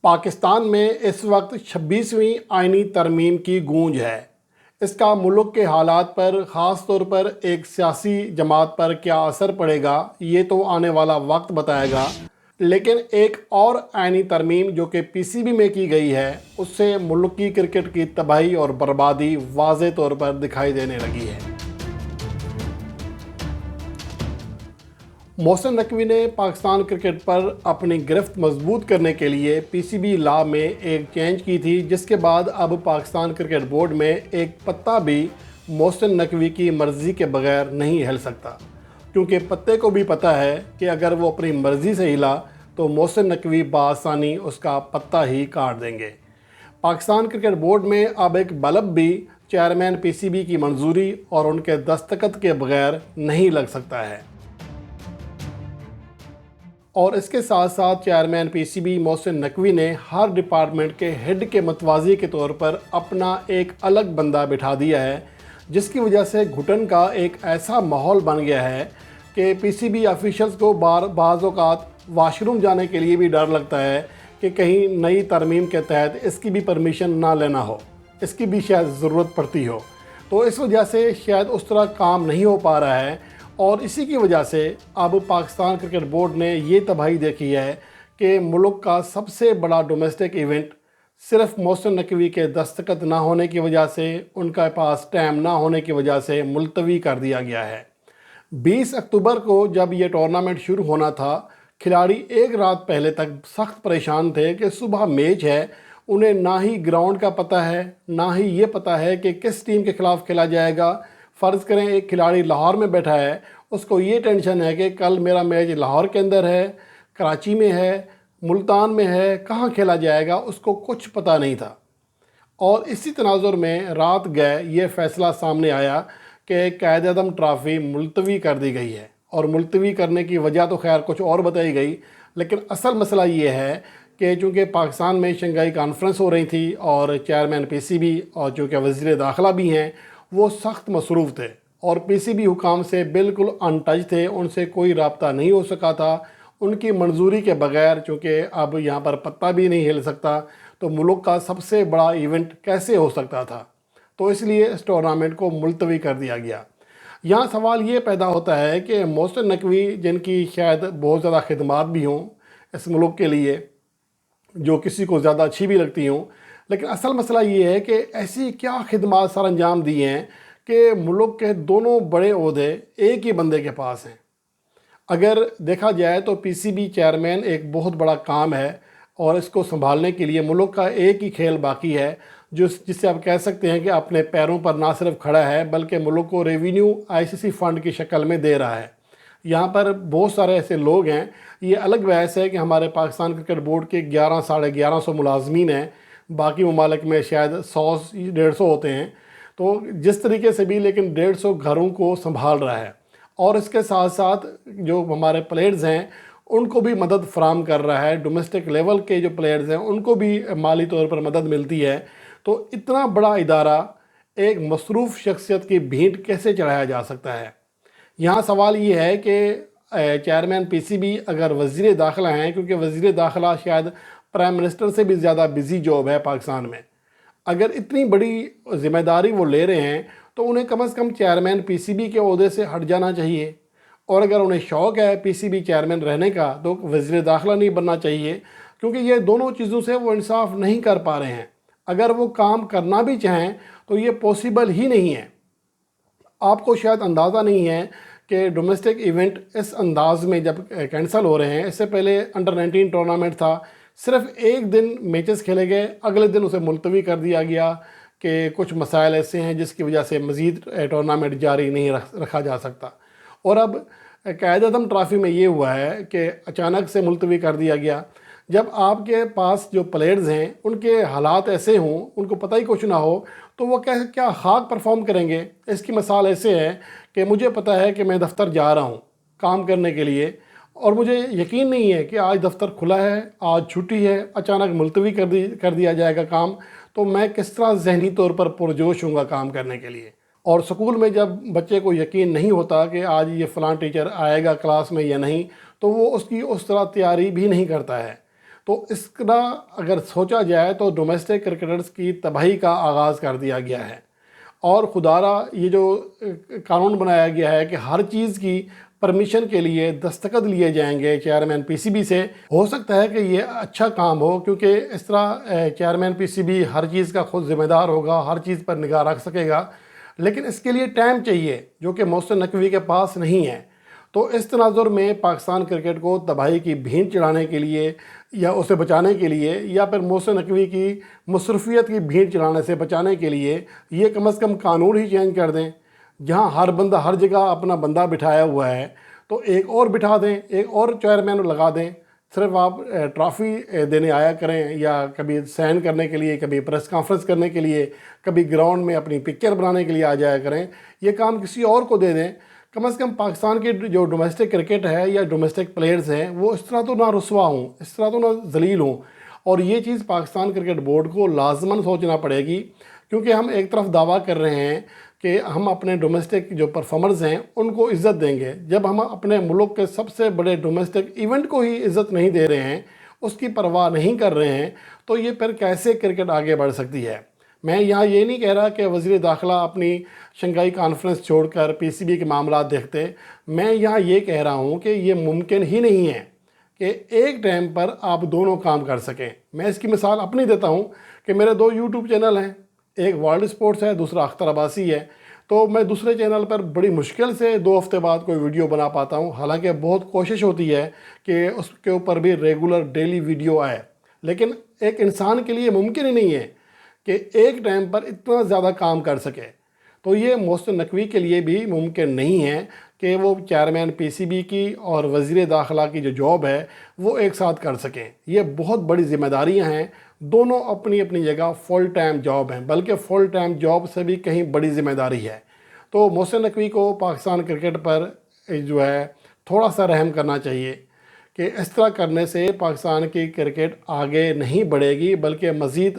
पाकिस्तान में इस वक्त 26वीं आईनी तरमीम की गूंज है। इसका मुल्क के हालात पर, ख़ास तौर पर एक सियासी जमात पर क्या असर पड़ेगा ये तो आने वाला वक्त बताएगा। लेकिन एक और आईनी तरमीम जो कि पीसीबी में की गई है, उससे मुल्क की क्रिकेट की तबाही और बर्बादी वाज़े तौर पर दिखाई देने लगी है। मोहसिन नकवी ने पाकिस्तान क्रिकेट पर अपनी गिरफ्त मजबूत करने के लिए पीसीबी लॉ में एक चेंज की थी, जिसके बाद अब पाकिस्तान क्रिकेट बोर्ड में एक पत्ता भी मोहसिन नकवी की मर्ज़ी के बगैर नहीं हिल सकता, क्योंकि पत्ते को भी पता है कि अगर वो अपनी मर्ज़ी से हिला तो मोहसिन नकवी बआसानी उसका पत्ता ही काट देंगे। पाकिस्तान क्रिकेट बोर्ड में अब एक बल्ब भी चेयरमैन पीसीबी की मंजूरी और उनके दस्तखत के बगैर नहीं लग सकता है। और इसके साथ साथ चेयरमैन पीसीबी मोहसिन नकवी ने हर डिपार्टमेंट के हेड के मतवाज़ी के तौर पर अपना एक अलग बंदा बिठा दिया है, जिसकी वजह से घुटन का एक ऐसा माहौल बन गया है कि पीसीबी ऑफिशियल्स को बाज़ औक़ात वाशरूम जाने के लिए भी डर लगता है कि कहीं नई तरमीम के तहत इसकी भी परमिशन ना लेना हो, इसकी भी शायद ज़रूरत पड़ती हो। तो इस वजह से शायद उस तरह काम नहीं हो पा रहा है, और इसी की वजह से अब पाकिस्तान क्रिकेट बोर्ड ने ये तबाही देखी है कि मुल्क का सबसे बड़ा डोमेस्टिक इवेंट सिर्फ मोहसिन नकवी के दस्तखत ना होने की वजह से, उनके पास टाइम ना होने की वजह से मुलतवी कर दिया गया है। 20 अक्टूबर को जब ये टूर्नामेंट शुरू होना था, खिलाड़ी एक रात पहले तक सख्त परेशान थे कि सुबह मैच है, उन्हें ना ही ग्राउंड का पता है, ना ही ये पता है कि किस टीम के ख़िलाफ़ खेला जाएगा। फ़र्ज़ करें एक खिलाड़ी लाहौर में बैठा है, उसको ये टेंशन है कि कल मेरा मैच लाहौर के अंदर है, कराची में है, मुल्तान में है, कहाँ खेला जाएगा, उसको कुछ पता नहीं था। और इसी तनाजुर में रात गए ये फ़ैसला सामने आया कि क़ायद-ए-आज़म ट्रॉफ़ी मुलतवी कर दी गई है। और मुलतवी करने की वजह तो खैर कुछ और बताई गई, लेकिन असल मसला ये है कि चूँकि पाकिस्तान में शंघाई कॉन्फ्रेंस हो रही थी और चेयरमैन पीसीबी और चूँकि वज़ीर दाखिला भी हैं, वो सख्त मसरूफ़ थे और पीसीबी हुकाम से बिल्कुल अनटच थे, उनसे कोई राब्ता नहीं हो सका था। उनकी मंजूरी के बगैर चूँकि अब यहाँ पर पत्ता भी नहीं हिल सकता, तो मुल्क का सबसे बड़ा इवेंट कैसे हो सकता था। तो इसलिए इस टूर्नामेंट को मुलतवी कर दिया गया। यहाँ सवाल ये पैदा होता है कि मोहसिन नकवी, जिनकी शायद बहुत ज़्यादा खिदमात भी हों इस मुल्क के लिए, जो किसी को ज़्यादा अच्छी भी लगती हों, लेकिन असल मसला ये है कि ऐसी क्या खिदमात सर अंजाम दी हैं कि मुल्क के दोनों बड़े ओहदे एक ही बंदे के पास हैं। अगर देखा जाए तो पीसीबी चेयरमैन एक बहुत बड़ा काम है और इसको संभालने के लिए मुल्क का एक ही खेल बाकी है, जिससे आप कह सकते हैं कि अपने पैरों पर ना सिर्फ खड़ा है बल्कि मुल्क को रेवेन्यू आईसीसी फ़ंड की शक्ल में दे रहा है। यहाँ पर बहुत सारे ऐसे लोग हैं। ये अलग बहस है कि हमारे पाकिस्तान क्रिकेट बोर्ड के 11 साढ़े 1100 मुलाजमीन हैं, बाकी ममालिक में शायद 100-150 होते हैं। तो जिस तरीके से भी, लेकिन 150 घरों को संभाल रहा है और इसके साथ साथ जो हमारे प्लेयर्स हैं उनको भी मदद फराम कर रहा है। डोमेस्टिक लेवल के जो प्लेयर्स हैं उनको भी माली तौर पर मदद मिलती है। तो इतना बड़ा इदारा एक मसरूफ़ शख्सियत की भींट कैसे चढ़ाया जा सकता है। यहाँ सवाल ये है कि चेयरमैन पीसीबी अगर वज़ीर दाखिला हैं, क्योंकि वज़ीर दाखिला शायद प्राइम मिनिस्टर से भी ज़्यादा बिजी जॉब है पाकिस्तान में, अगर इतनी बड़ी ज़िम्मेदारी वो ले रहे हैं तो उन्हें कम से कम चेयरमैन पीसीबी के ओहदे से हट जाना चाहिए। और अगर उन्हें शौक़ है पीसीबी चेयरमैन रहने का तो वज़ीर दाखिला नहीं बनना चाहिए, क्योंकि ये दोनों चीज़ों से वो इंसाफ नहीं कर पा रहे हैं। अगर वो काम करना भी चाहें तो ये पॉसिबल ही नहीं है। आपको शायद अंदाज़ा नहीं है कि डोमेस्टिक इवेंट इस अंदाज में जब कैंसिल हो रहे हैं, इससे पहले अंडर 19 टूर्नामेंट था, सिर्फ एक दिन मैचेस खेले गए, अगले दिन उसे मुलतवी कर दिया गया कि कुछ मसाइल ऐसे हैं जिसकी वजह से मज़ीद टूर्नामेंट जारी नहीं रखा जा सकता। और अब क़ायद-ए-आज़म ट्रॉफ़ी में ये हुआ है कि अचानक से मुलतवी कर दिया गया। जब आपके पास जो प्लेयर्स हैं उनके हालात ऐसे हों, उनको पता ही कुछ ना हो, तो वो क्या खाक परफॉर्म करेंगे। इसकी मिसाल ऐसे है कि मुझे पता है कि मैं दफ़्तर जा रहा हूँ काम करने के लिए और मुझे यकीन नहीं है कि आज दफ़्तर खुला है, आज छुट्टी है, अचानक मुलतवी कर दिया जाएगा काम, तो मैं किस तरह ज़हनी तौर पर पुरजोश हूँगा काम करने के लिए। और स्कूल में जब बच्चे को यकीन नहीं होता कि आज ये फ़लाँ टीचर आएगा क्लास में या नहीं, तो वो उसकी उस तरह तैयारी भी नहीं करता है। تو اس کا اگر سوچا جائے تو ڈومیسٹک کرکٹرز کی تباہی کا آغاز کر دیا گیا ہے، اور خدارہ یہ جو قانون بنایا گیا ہے کہ ہر چیز کی پرمیشن کے لیے دستخط لیے جائیں گے چیئرمین پی سی بی سے، ہو سکتا ہے کہ یہ اچھا کام ہو، کیونکہ اس طرح چیئرمین پی سی بی ہر چیز کا خود ذمہ دار ہوگا، ہر چیز پر نگاہ رکھ سکے گا، لیکن اس کے لیے ٹائم چاہیے جو کہ محسن نقوی کے پاس نہیں ہے۔ تو اس تناظر میں پاکستان کرکٹ کو تباہی کی بھینٹ چڑھانے کے لیے یا اسے بچانے کے لیے، یا پھر محسن نقوی کی مصروفیت کی بھینٹ چڑھانے سے بچانے کے لیے یہ کم از کم قانون ہی چینج کر دیں۔ جہاں ہر بندہ ہر جگہ اپنا بندہ بٹھایا ہوا ہے تو ایک اور بٹھا دیں، ایک اور چیئرمین لگا دیں، صرف آپ ٹرافی دینے آیا کریں، یا کبھی سائن کرنے کے لیے، کبھی پریس کانفرنس کرنے کے لیے، کبھی گراؤنڈ میں اپنی پکچر بنانے کے لیے آ جایا کریں۔ یہ کام کسی اور کو دے دیں۔ کم از کم پاکستان کے جو ڈومیسٹک کرکٹ ہے یا ڈومیسٹک پلیئرز ہیں وہ اس طرح تو نہ رسوا ہوں، اس طرح تو نہ ذلیل ہوں۔ اور یہ چیز پاکستان کرکٹ بورڈ کو لازماً سوچنا پڑے گی، کیونکہ ہم ایک طرف دعویٰ کر رہے ہیں کہ ہم اپنے ڈومیسٹک جو پرفارمرز ہیں ان کو عزت دیں گے، جب ہم اپنے ملک کے سب سے بڑے ڈومیسٹک ایونٹ کو ہی عزت نہیں دے رہے ہیں، اس کی پرواہ نہیں کر رہے ہیں، تو یہ پھر کیسے کرکٹ آگے بڑھ سکتی ہے؟ میں یہاں یہ نہیں کہہ رہا کہ وزیر داخلہ اپنی شنگھائی کانفرنس چھوڑ کر پی سی بی کے معاملات دیکھتے، میں یہاں یہ کہہ رہا ہوں کہ یہ ممکن ہی نہیں ہے کہ ایک ٹائم پر آپ دونوں کام کر سکیں۔ میں اس کی مثال اپنی دیتا ہوں کہ میرے 2 یوٹیوب چینل ہیں، ایک ورلڈ سپورٹس ہے، دوسرا اختر عباسی ہے۔ تو میں دوسرے چینل پر بڑی مشکل سے 2 ہفتے بعد کوئی ویڈیو بنا پاتا ہوں، حالانکہ بہت کوشش ہوتی ہے کہ اس کے اوپر بھی ریگولر ڈیلی ویڈیو آئے، لیکن ایک انسان کے لیے ممکن ہی نہیں ہے کہ ایک ٹائم پر اتنا زیادہ کام کر سکے۔ تو یہ محسن نقوی کے لیے بھی ممکن نہیں ہے کہ وہ چیئرمین پی سی بی کی اور وزیر داخلہ کی جو جاب ہے وہ ایک ساتھ کر سکیں۔ یہ بہت بڑی ذمہ داریاں ہیں، دونوں اپنی اپنی جگہ فل ٹائم جاب ہیں، بلکہ فل ٹائم جاب سے بھی کہیں بڑی ذمہ داری ہے۔ تو محسن نقوی کو پاکستان کرکٹ پر جو ہے تھوڑا سا رحم کرنا چاہیے کہ اس طرح کرنے سے پاکستان کی کرکٹ آگے نہیں بڑھے گی، بلکہ مزید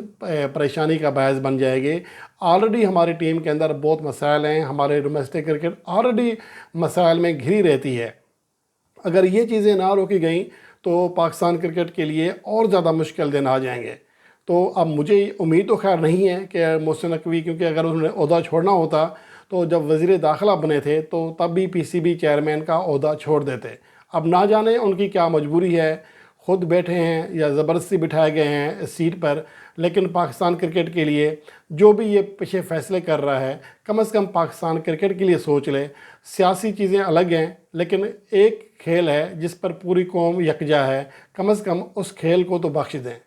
پریشانی کا باعث بن جائے گی۔ آلریڈی ہماری ٹیم کے اندر بہت مسائل ہیں، ہمارے ڈومیسٹک کرکٹ آلریڈی مسائل میں گھری رہتی ہے۔ اگر یہ چیزیں نہ روکی گئیں تو پاکستان کرکٹ کے لیے اور زیادہ مشکل دن آ جائیں گے۔ تو اب مجھے امید تو خیر نہیں ہے کہ محسن نقوی، کیونکہ اگر انہوں نے عہدہ چھوڑنا ہوتا تو جب وزیر داخلہ بنے تھے تو تب بھی پی سی بی چیئرمین کا عہدہ چھوڑ دیتے۔ اب نہ جانے ان کی کیا مجبوری ہے، خود بیٹھے ہیں یا زبردستی بٹھائے گئے ہیں اس سیٹ پر، لیکن پاکستان کرکٹ کے لیے جو بھی یہ پیچھے فیصلے کر رہا ہے، کم از کم پاکستان کرکٹ کے لیے سوچ لے۔ سیاسی چیزیں الگ ہیں، لیکن ایک کھیل ہے جس پر پوری قوم یکجا ہے، کم از کم اس کھیل کو تو بخش دیں۔